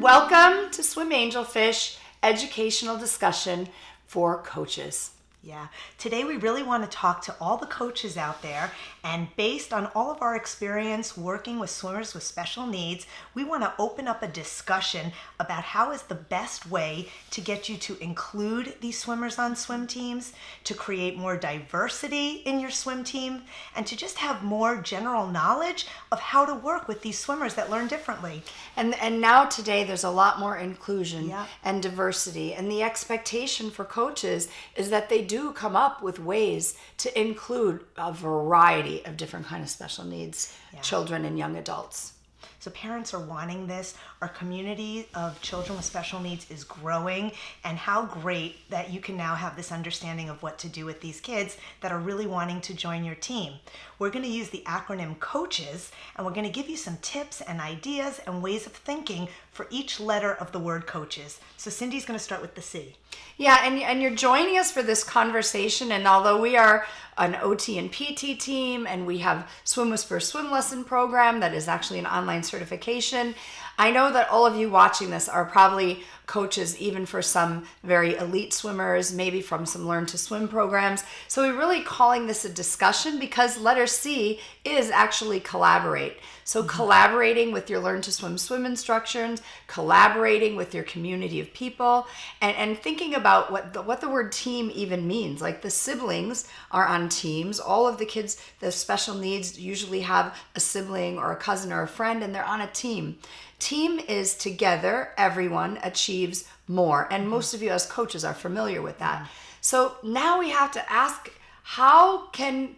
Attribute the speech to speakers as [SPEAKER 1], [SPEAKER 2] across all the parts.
[SPEAKER 1] Welcome to Swim Angelfish, educational discussion for coaches.
[SPEAKER 2] Yeah, today we really want to talk to all the coaches out there, and based on all of our experience working with swimmers with special needs, we want to open up a discussion about how is the best way to get you to include these swimmers on swim teams, to create more diversity in your swim team, and to just have more general knowledge of how to work with these swimmers that learn differently.
[SPEAKER 1] And now today there's a lot more inclusion
[SPEAKER 2] Yeah.
[SPEAKER 1] and diversity, and the expectation for coaches is that they do come up with ways to include a variety of different kind of special needs children and young adults.
[SPEAKER 2] So parents are wanting this. Our community of children with special needs is growing, and how great that you can now have this understanding of what to do with these kids that are really wanting to join your team. We're going to use the acronym Coaches, and we're going to give you some tips and ideas and ways of thinking for each letter of the word coaches. So Cindy's going to start with the C.
[SPEAKER 1] Yeah, and you're joining us for this conversation, and although we are an OT and PT team, and we have Swim Whisper swim lesson program that is actually an online certification, I know that all of you watching this are probably coaches, even for some very elite swimmers, maybe from some Learn to Swim programs. So we're really calling this a discussion because letter C is actually collaborate. So collaborating with your Learn to Swim swim instructions, collaborating with your community of people, and thinking about what the word team even means. Like the siblings are on teams. All of the kids, the special needs, usually have a sibling or a cousin or a friend, and they're on a team. Team is together, everyone achieves more. And most of you as coaches are familiar with that. So now we have to ask, how can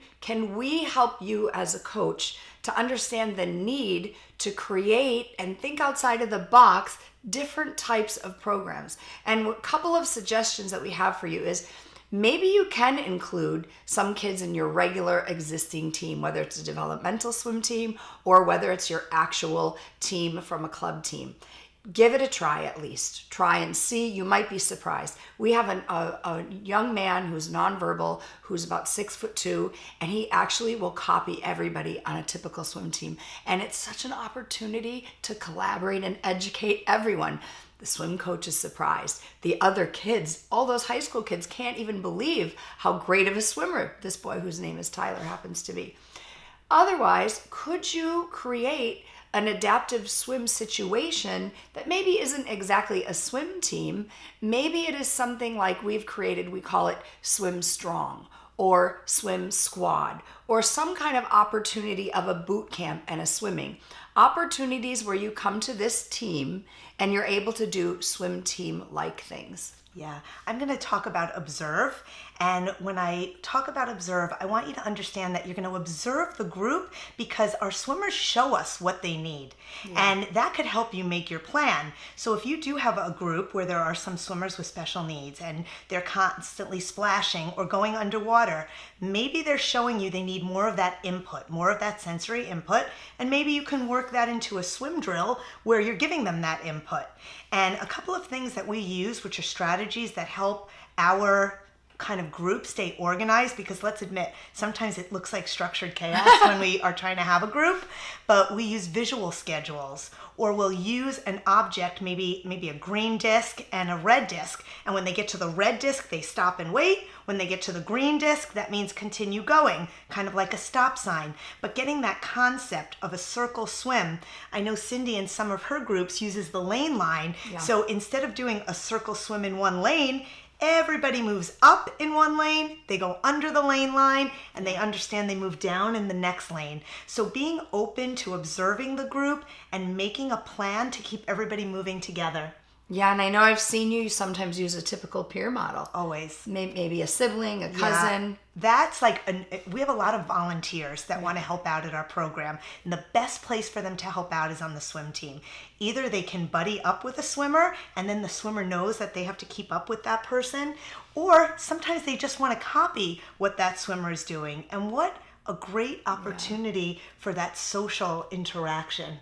[SPEAKER 1] we help you as a coach to understand the need to create and think outside of the box different types of programs? And a couple of suggestions that we have for you is maybe you can include some kids in your regular existing team, whether it's a developmental swim team or whether it's your actual team from a club team. Give it a try at least. Try and see. You might be surprised. We have a young man who's nonverbal, who's about 6'2", and he actually will copy everybody on a typical swim team. And it's such an opportunity to collaborate and educate everyone. The swim coach is surprised. The other kids, all those high school kids, can't even believe how great of a swimmer this boy, whose name is Tyler, happens to be. Otherwise, could you create an adaptive swim situation that maybe isn't exactly a swim team? Maybe it is something like we've created, we call it Swim Strong or Swim Squad, or some kind of opportunity of a boot camp and a swimming. Opportunities where you come to this team and you're able to do swim team-like things.
[SPEAKER 2] Yeah, I'm going to talk about observe. And when I talk about observe, I want you to understand that you're going to observe the group because our swimmers show us what they need. Yeah. And that could help you make your plan. So if you do have a group where there are some swimmers with special needs and they're constantly splashing or going underwater, maybe they're showing you they need more of that input, more of that sensory input, and maybe you can work that into a swim drill where you're giving them that input. And a couple of things that we use, which are strategies that help our kind of group stay organized, because let's admit, sometimes it looks like structured chaos when we are trying to have a group, but we use visual schedules, or we'll use an object, maybe a green disc and a red disc, and when they get to the red disc, they stop and wait. When they get to the green disc, that means continue going, kind of like a stop sign. But getting that concept of a circle swim, I know Cindy in some of her groups uses the lane line. Yeah. So instead of doing a circle swim in one lane, everybody moves up in one lane, they go under the lane line, and they understand they move down in the next lane. So being open to observing the group and making a plan to keep everybody moving together.
[SPEAKER 1] Yeah, and I know I've seen you sometimes use a typical peer model.
[SPEAKER 2] Always.
[SPEAKER 1] Maybe a sibling, a cousin.
[SPEAKER 2] Yeah. That's like, we have a lot of volunteers that want to help out at our program. And the best place for them to help out is on the swim team. Either they can buddy up with a swimmer and then the swimmer knows that they have to keep up with that person. Or sometimes they just want to copy what that swimmer is doing. And what a great opportunity for that social interaction.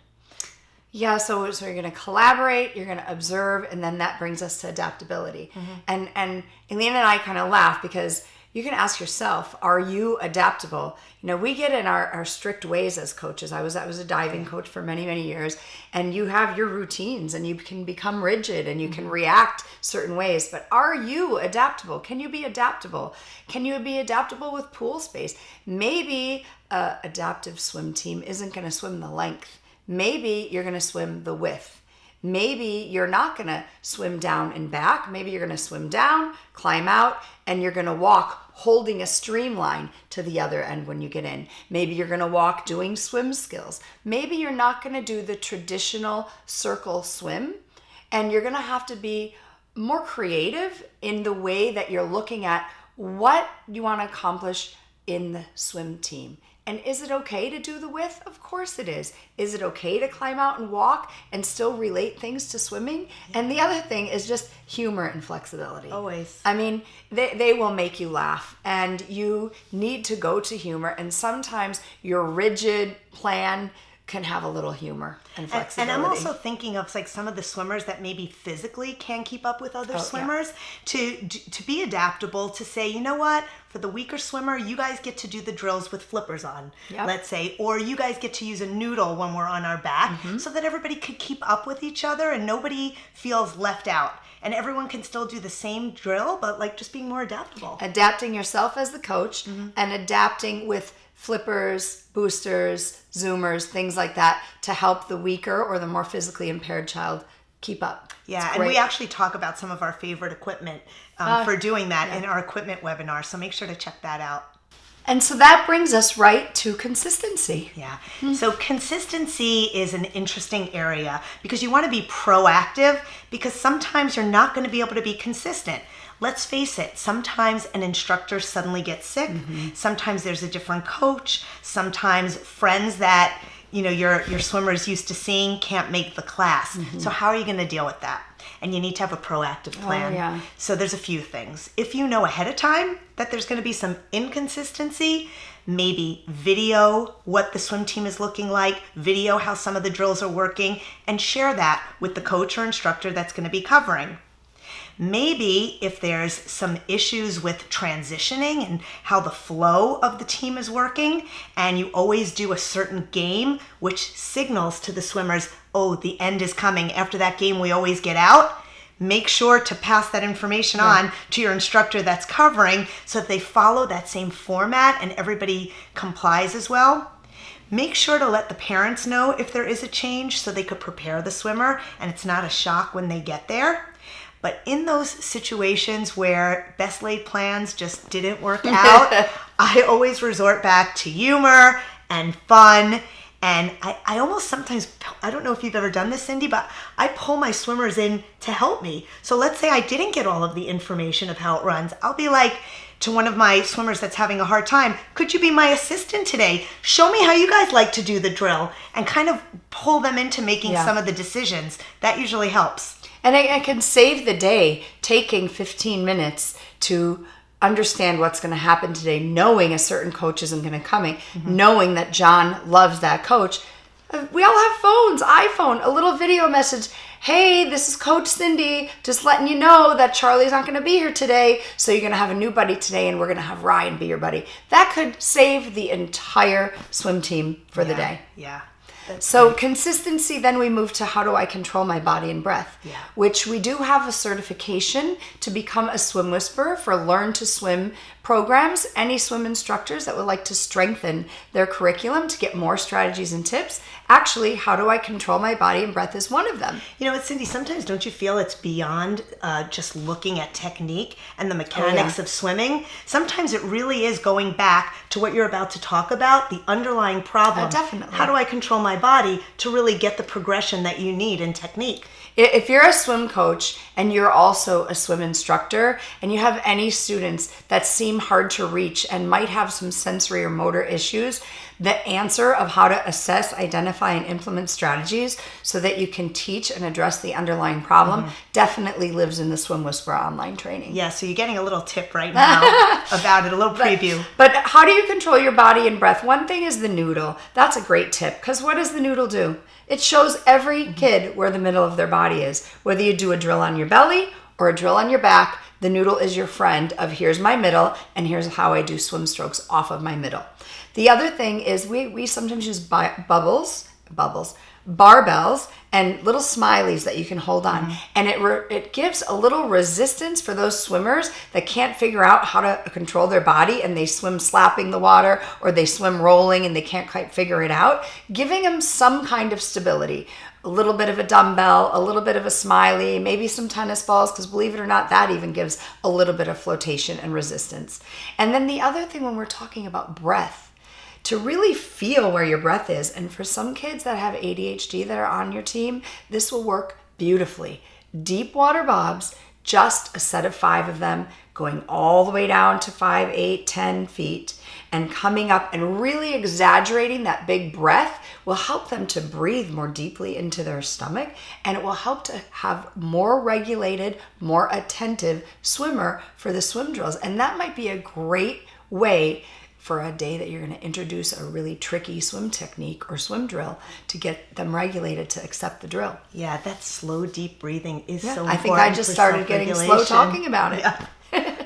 [SPEAKER 1] Yeah, so you're going to collaborate, you're going to observe, and then that brings us to adaptability. And Ailene and I kind of laugh because you can ask yourself, are you adaptable? We get in our strict ways as coaches. I was a diving coach for many, many years, and you have your routines and you can become rigid and you can react certain ways. But are you adaptable? Can you be adaptable? Can you be adaptable with pool space? Maybe a adaptive swim team isn't going to swim the length. Maybe you're going to swim the width. Maybe you're not going to swim down and back. Maybe you're going to swim down, climb out, and you're going to walk holding a streamline to the other end when you get in. Maybe you're going to walk doing swim skills. Maybe you're not going to do the traditional circle swim, and you're going to have to be more creative in the way that you're looking at what you want to accomplish in the swim team. And is it okay to do the width? Of course it is. Is it okay to climb out and walk and still relate things to swimming? And the other thing is just humor and flexibility.
[SPEAKER 2] Always.
[SPEAKER 1] I mean, they will make you laugh, and you need to go to humor. And sometimes your rigid plan can have a little humor and flexibility.
[SPEAKER 2] And I'm also thinking of like some of the swimmers that maybe physically can keep up with other swimmers, to be adaptable, to say, you know what, for the weaker swimmer, you guys get to do the drills with flippers on, let's say, or you guys get to use a noodle when we're on our back, so that everybody could keep up with each other and nobody feels left out. And everyone can still do the same drill, but like just being more adaptable.
[SPEAKER 1] Adapting yourself as the coach and adapting with flippers, boosters, zoomers, things like that to help the weaker or the more physically impaired child keep up.
[SPEAKER 2] Yeah, and we actually talk about some of our favorite equipment for doing that in our equipment webinar, so make sure to check that out.
[SPEAKER 1] And so that brings us right to consistency.
[SPEAKER 2] Yeah. So consistency is an interesting area because you want to be proactive, because sometimes you're not going to be able to be consistent. Let's face it, sometimes an instructor suddenly gets sick. Sometimes there's a different coach. Sometimes friends that your swimmers used to seeing can't make the class. So how are you going to deal with that? And you need to have a proactive plan. So there's a few things. If you know ahead of time that there's going to be some inconsistency, maybe video what the swim team is looking like, video how some of the drills are working, and share that with the coach or instructor that's going to be covering. Maybe if there's some issues with transitioning and how the flow of the team is working, and you always do a certain game which signals to the swimmers, oh, the end is coming. After that game, we always get out. Make sure to pass that information on to your instructor that's covering so that they follow that same format and everybody complies as well. Make sure to let the parents know if there is a change so they could prepare the swimmer and it's not a shock when they get there. But in those situations where best laid plans just didn't work out, I always resort back to humor and fun. And I almost sometimes, I don't know if you've ever done this, Cindy, but I pull my swimmers in to help me. So let's say I didn't get all of the information of how it runs. I'll be like to one of my swimmers that's having a hard time, could you be my assistant today? Show me how you guys like to do the drill, and kind of pull them into making some of the decisions. That usually helps.
[SPEAKER 1] And I can save the day taking 15 minutes to understand what's going to happen today, knowing a certain coach isn't going to come, knowing that John loves that coach. We all have phones, iPhone, a little video message. Hey, this is Coach Cindy, just letting you know that Charlie's not going to be here today, so you're going to have a new buddy today, and we're going to have Ryan be your buddy. That could save the entire swim team for the day.
[SPEAKER 2] Yeah.
[SPEAKER 1] So consistency, then we move to how do I control my body and breath, which we do have a certification to become a swim whisperer for Learn to Swim programs. Any swim instructors that would like to strengthen their curriculum to get more strategies and tips, actually, how do I control my body and breath is one of them.
[SPEAKER 2] You know what, Cindy, sometimes don't you feel it's beyond just looking at technique and the mechanics of swimming? Sometimes it really is going back to what you're about to talk about, the underlying problem.
[SPEAKER 1] Definitely.
[SPEAKER 2] How do I control my body to really get the progression that you need in technique?
[SPEAKER 1] If you're a swim coach and you're also a swim instructor and you have any students that seem hard to reach and might have some sensory or motor issues, the answer of how to assess, identify, and implement strategies so that you can teach and address the underlying problem definitely lives in the Swim Whisperer online training.
[SPEAKER 2] Yeah, so you're getting a little tip right now about it, a little preview.
[SPEAKER 1] But how do you control your body and breath? One thing is the noodle. That's a great tip, because what does the noodle do? It shows every kid where the middle of their body is. Whether you do a drill on your belly or a drill on your back, the noodle is your friend of here's my middle and here's how I do swim strokes off of my middle. The other thing is we sometimes use barbells and little smileys that you can hold on. And it gives a little resistance for those swimmers that can't figure out how to control their body, and they swim slapping the water or they swim rolling and they can't quite figure it out. Giving them some kind of stability. A little bit of a dumbbell, a little bit of a smiley, maybe some tennis balls, because believe it or not, that even gives a little bit of flotation and resistance. And then the other thing when we're talking about breath, to really feel where your breath is. And for some kids that have ADHD that are on your team, this will work beautifully. Deep water bobs, just a set of 5 of them, going all the way down to 5, 8, 10 feet, and coming up and really exaggerating that big breath will help them to breathe more deeply into their stomach, and it will help to have more regulated, more attentive swimmer for the swim drills. And that might be a great way for a day that you're going to introduce a really tricky swim technique or swim drill to get them regulated to accept the drill.
[SPEAKER 2] Yeah, that slow, deep breathing is so important.
[SPEAKER 1] I think I just started getting slow talking about it.
[SPEAKER 2] Yeah.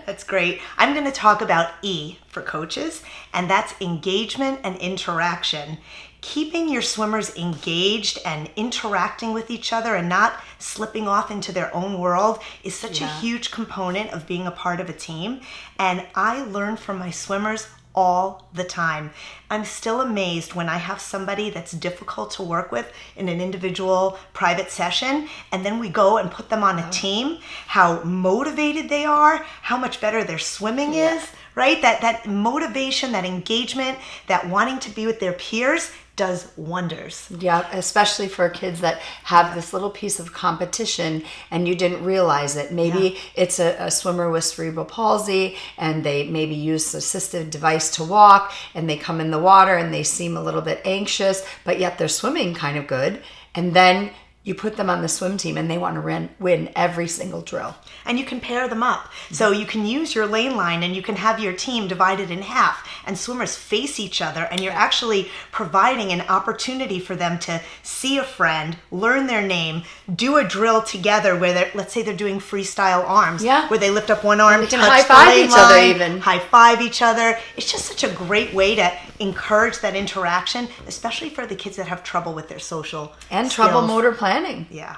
[SPEAKER 2] That's great. I'm going to talk about E for coaches, and that's engagement and interaction. Keeping your swimmers engaged and interacting with each other and not slipping off into their own world is such a huge component of being a part of a team. And I learn from my swimmers all the time. I'm still amazed when I have somebody that's difficult to work with in an individual private session, and then we go and put them on a team, how motivated they are, how much better their swimming is, right? That motivation, that engagement, that wanting to be with their peers does wonders.
[SPEAKER 1] Yeah, especially for kids that have this little piece of competition and you didn't realize it. Maybe it's a swimmer with cerebral palsy and they maybe use an assistive device to walk and they come in the water and they seem a little bit anxious, but yet they're swimming kind of good. And then you put them on the swim team and they want to win every single drill. And
[SPEAKER 2] you can pair them up. So you can use your lane line and you can have your team divided in half and swimmers face each other, and you're actually providing an opportunity for them to see a friend, learn their name, do a drill together where let's say they're doing freestyle arms, where they lift up one arm,
[SPEAKER 1] they can high-five each other even.
[SPEAKER 2] High-five each other. It's just such a great way to encourage that interaction, especially for the kids that have trouble with their social
[SPEAKER 1] and
[SPEAKER 2] skills.
[SPEAKER 1] Trouble motor planning.
[SPEAKER 2] Yeah,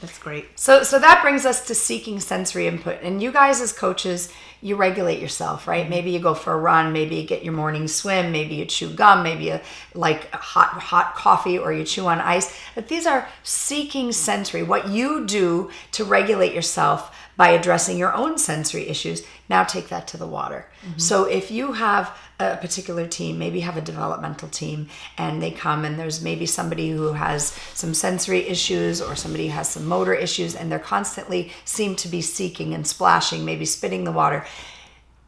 [SPEAKER 2] that's great.
[SPEAKER 1] So that brings us to seeking sensory input. And you guys as coaches, you regulate yourself, right? Maybe you go for a run, maybe you get your morning swim, maybe you chew gum, maybe you like hot coffee or you chew on ice. But these are seeking sensory, what you do to regulate yourself by addressing your own sensory issues. Now take that to the water. So if you have a particular team, maybe you have a developmental team and they come and there's maybe somebody who has some sensory issues or somebody who has some motor issues and they're constantly seem to be seeking and splashing, maybe spitting the water.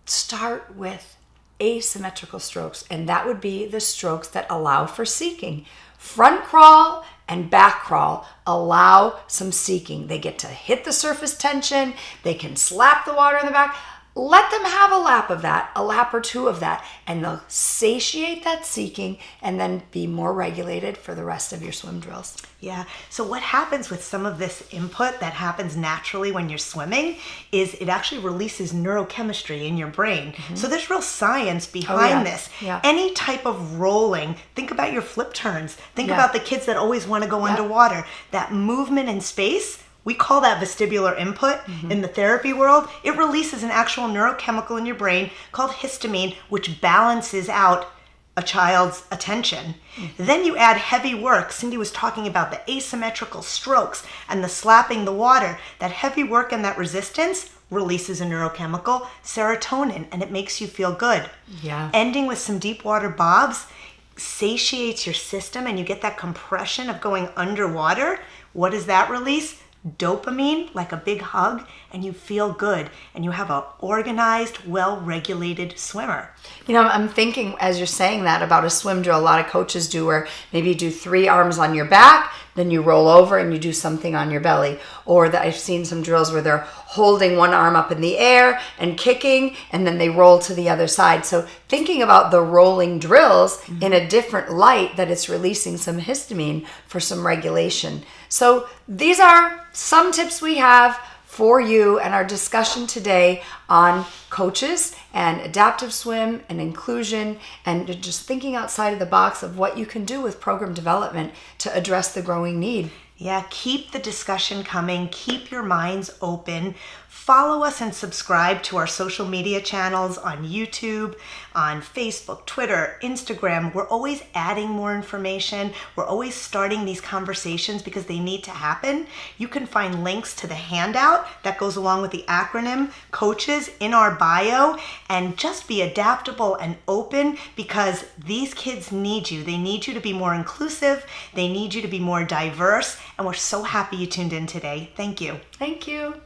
[SPEAKER 1] Start with asymmetrical strokes, and that would be the strokes that allow for seeking. Front crawl and back crawl allow some seeking. They get to hit the surface tension, they can slap the water in the back. Let them have a lap of that, a lap or two of that, and they'll satiate that seeking and then be more regulated for the rest of your swim drills.
[SPEAKER 2] Yeah. So what happens with some of this input that happens naturally when you're swimming is it actually releases neurochemistry in your brain. So there's real science behind this.
[SPEAKER 1] Yeah.
[SPEAKER 2] Any type of rolling, think about your flip turns. Think about the kids that always want to go underwater. That movement in space, we call that vestibular input in the therapy world. It releases an actual neurochemical in your brain called histamine, which balances out a child's attention. Then you add heavy work. Cindy was talking about the asymmetrical strokes and the slapping the water. That heavy work and that resistance releases a neurochemical, serotonin, and it makes you feel good.
[SPEAKER 1] Yeah.
[SPEAKER 2] Ending with some deep water bobs satiates your system and you get that compression of going underwater. What does that release? dopamine like a big hug, and you feel good, and you have an organized, well-regulated swimmer.
[SPEAKER 1] You know, I'm thinking as you're saying that about a swim drill a lot of coaches do, where maybe you do 3 arms on your back, then you roll over and you do something on your belly. Or that I've seen some drills where they're holding one arm up in the air and kicking, and then they roll to the other side. So thinking about the rolling drills in a different light, that it's releasing some histamine for some regulation. So these are some tips we have for you and our discussion today on coaches and adaptive swim and inclusion, and just thinking outside of the box of what you can do with program development to address the growing need.
[SPEAKER 2] Yeah, keep the discussion coming. Keep your minds open. Follow us and subscribe to our social media channels on YouTube, on Facebook, Twitter, Instagram. We're always adding more information. We're always starting these conversations because they need to happen. You can find links to the handout that goes along with the acronym Coaches in our bio, and just be adaptable and open because these kids need you. They need you to be more inclusive. They need you to be more diverse. And we're so happy you tuned in today. Thank you.
[SPEAKER 1] Thank you.